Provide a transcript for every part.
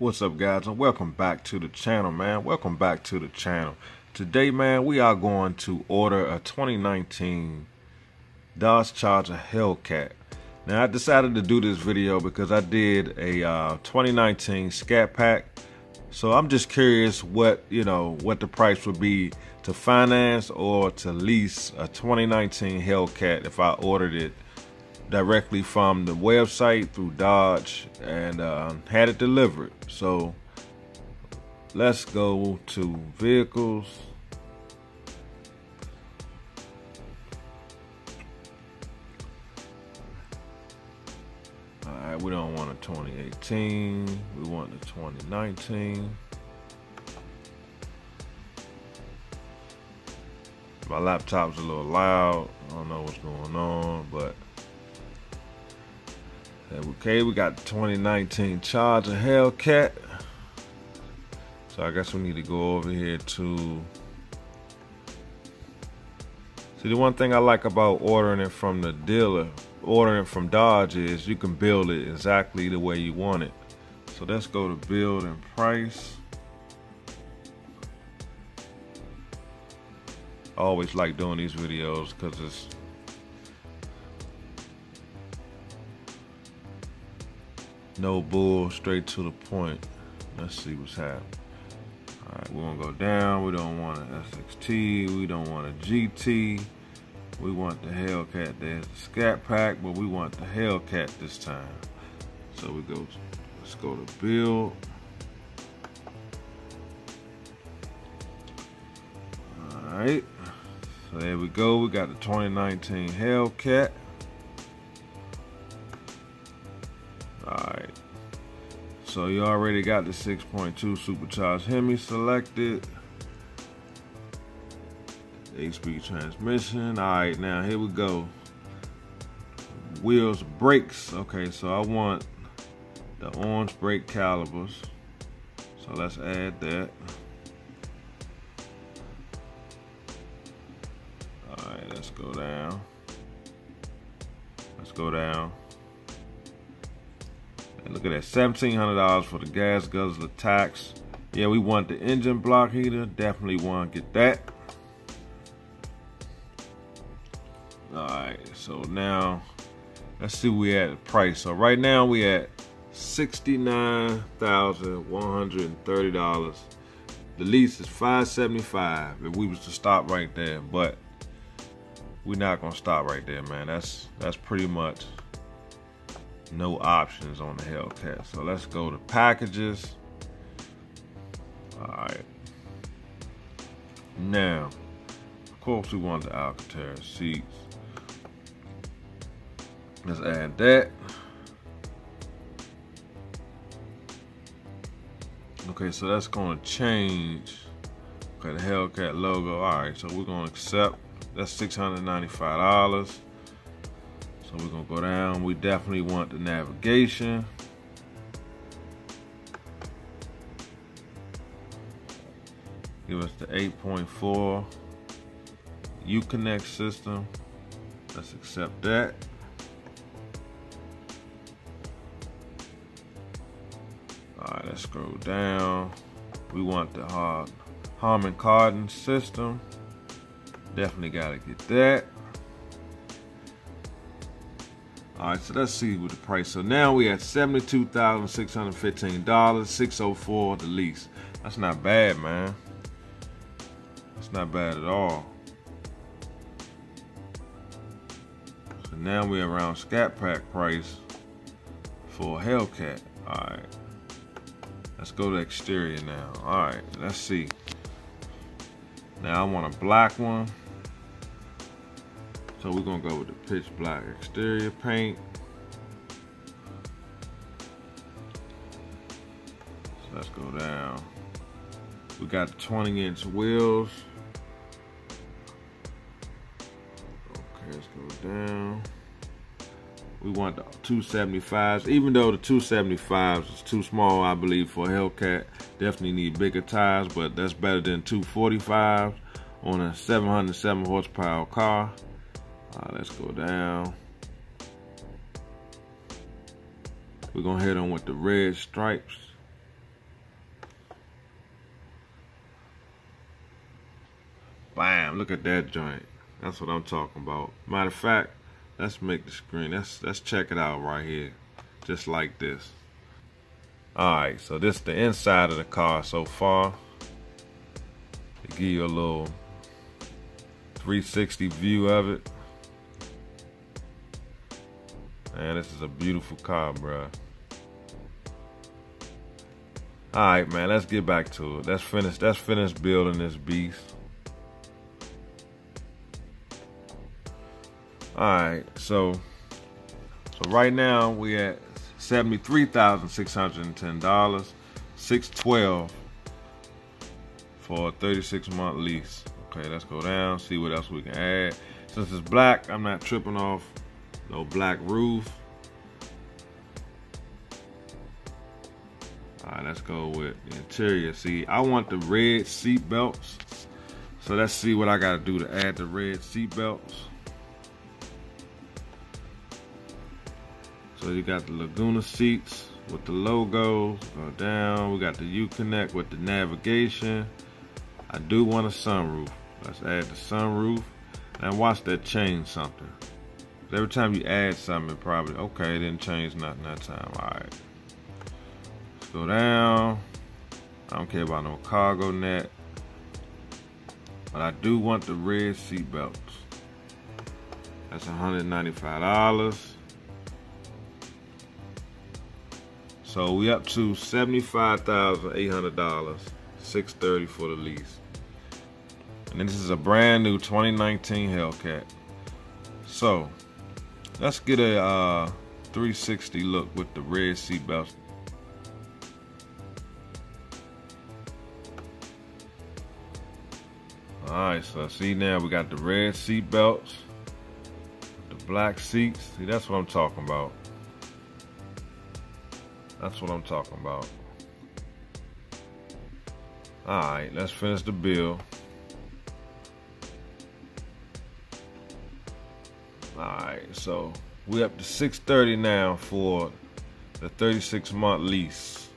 What's up, guys, and welcome back to the channel, man. Welcome back to the channel. Today, man, we are going to order a 2019 Dodge Charger Hellcat. Now, I decided to do this video because I did a 2019 Scat Pack. So I'm just curious what the price would be to finance or to lease a 2019 Hellcat if I ordered it directly from the website through Dodge and had it delivered. So let's go to vehicles. Alright, we don't want a 2018, we want the 2019. My laptop's a little loud, I don't know what's going on, but okay, we got the 2019 Charger Hellcat. So I guess we need to go over here to... See, the one thing I like about ordering it from the dealer, ordering it from Dodge, is you can build it exactly the way you want it. So let's go to build and price. I always like doing these videos because it's no bull, straight to the point. Let's see what's happening. Alright, we're gonna go down. We don't want an SXT, we don't want a GT. We want the Hellcat. There's the Scat Pack, but we want the Hellcat this time. So let's go to build. Alright, so there we go. We got the 2019 Hellcat. Alright, so you already got the 6.2 supercharged Hemi selected. 8-speed transmission. Alright, now here we go. Wheels, brakes. Okay, so I want the orange brake calipers. So let's add that. Alright, let's go down. Let's go down. Look at that, $1,700 for the gas guzzler tax. Yeah, we want the engine block heater. Definitely want to get that. Alright, so now let's see where we at the price. So right now we at $69,130. The lease is $575 if we was to stop right there, but we're not gonna stop right there, man. That's pretty much no options on the Hellcat. So let's go to packages. Alright. Now, of course we want the Alcantara seats. Let's add that. Okay, so that's gonna change. Okay, the Hellcat logo. Alright, so we're gonna accept. That's $695. So we're gonna go down. We definitely want the navigation. Give us the 8.4 Uconnect system. Let's accept that. Alright, let's scroll down. We want the Harman Kardon system. Definitely gotta get that. Alright, so let's see what the price. So now we at $72,615, $604 the lease. That's not bad, man. That's not bad at all. So now we're around Scat Pack price for a Hellcat. Alright. Let's go to exterior now. Alright, let's see. Now I want a black one. So we're gonna go with the pitch black exterior paint. So let's go down. We got the 20-inch wheels. Okay, let's go down. We want the 275s. Even though the 275s is too small, I believe, for a Hellcat. Definitely need bigger tires, but that's better than 245s on a 707 horsepower car. Let's go down. We're gonna hit on with the red stripes. Look at that joint. That's what I'm talking about. Matter of fact, let's make the screen. Let's check it out right here. Just like this. Alright, so this is the inside of the car so far. To give you a little 360 view of it. Man, this is a beautiful car, bruh. Alright, man, let's get back to it. Let's finish building this beast. Alright, so right now we at $73,610, $612 for a 36-month lease. Okay, let's go down, see what else we can add. Since it's black, I'm not tripping off no black roof. Alright, let's go with the interior. See, I want the red seat belts. So let's see what I gotta do to add the red seat belts. So you got the Laguna seats with the logo. Go down. We got the Uconnect with the navigation. I do want a sunroof. Let's add the sunroof. Now watch that change something. Every time you add something, it probably, okay, it didn't change nothing that time. Alright. Let's go down. I don't care about no cargo net. But I do want the red seat belts. That's $195. So we up to $75,800, $630 for the lease. And this is a brand new 2019 Hellcat. So let's get a 360 look with the red seat belts. Alright, so see now we got the red seat belts, the black seats. See, that's what I'm talking about. That's what I'm talking about. Alright, let's finish the build. Alright, so we up to $630 now for the 36-month lease.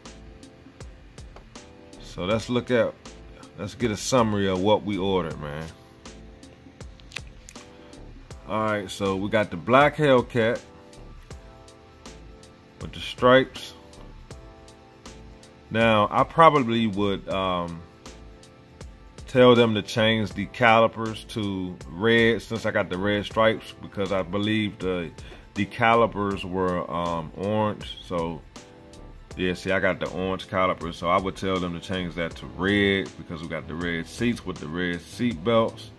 So let's get a summary of what we ordered, man. Alright, so we got the black Hellcat with the stripes. Now, I probably would tell them to change the calipers to red since I got the red stripes, because I believe the calipers were orange. So yeah, see, I got the orange calipers, so I would tell them to change that to red because we got the red seats with the red seat belts.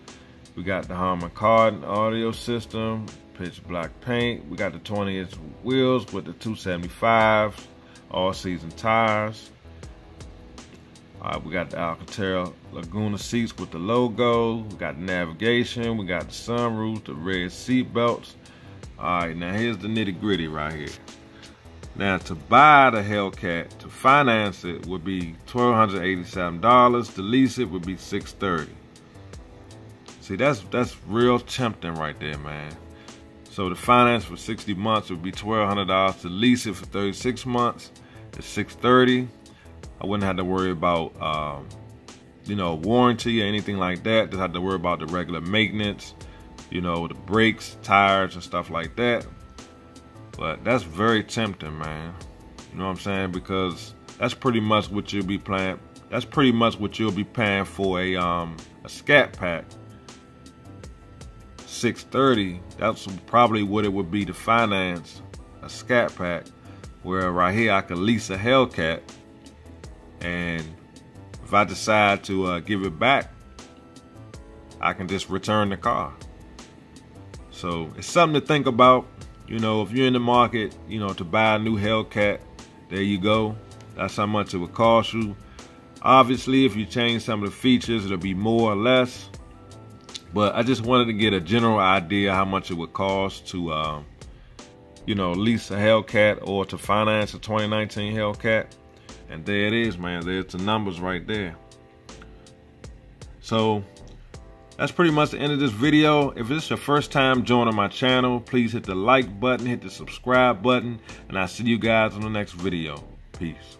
We got the Harman Kardon audio system, pitch black paint. We got the 20-inch wheels with the 275 all-season tires. We got the Alcantara Laguna seats with the logo. We got the navigation. We got the sunroof, the red seat belts. Alright, now here's the nitty-gritty right here. Now to buy the Hellcat, to finance it would be $1,287. To lease it would be $630. See, that's real tempting right there, man. So to finance for 60 months would be $1,200. To lease it for 36 months is $630. I wouldn't have to worry about, warranty or anything like that. Just have to worry about the regular maintenance, the brakes, tires, and stuff like that. But that's very tempting, man. You know what I'm saying? Because that's pretty much what you'll be paying. That's pretty much what you'll be paying for a Scat Pack. $630. That's probably what it would be to finance a Scat Pack. Where right here I could lease a Hellcat. And if I decide to give it back, I can just return the car. So it's something to think about. If you're in the market, to buy a new Hellcat, there you go. That's how much it would cost you. Obviously, if you change some of the features, it'll be more or less. But I just wanted to get a general idea how much it would cost to, lease a Hellcat or to finance a 2019 Hellcat. And there it is, man. There's the numbers right there. So that's pretty much the end of this video. If this is your first time joining my channel, please hit the like button, hit the subscribe button, and I'll see you guys on the next video. Peace.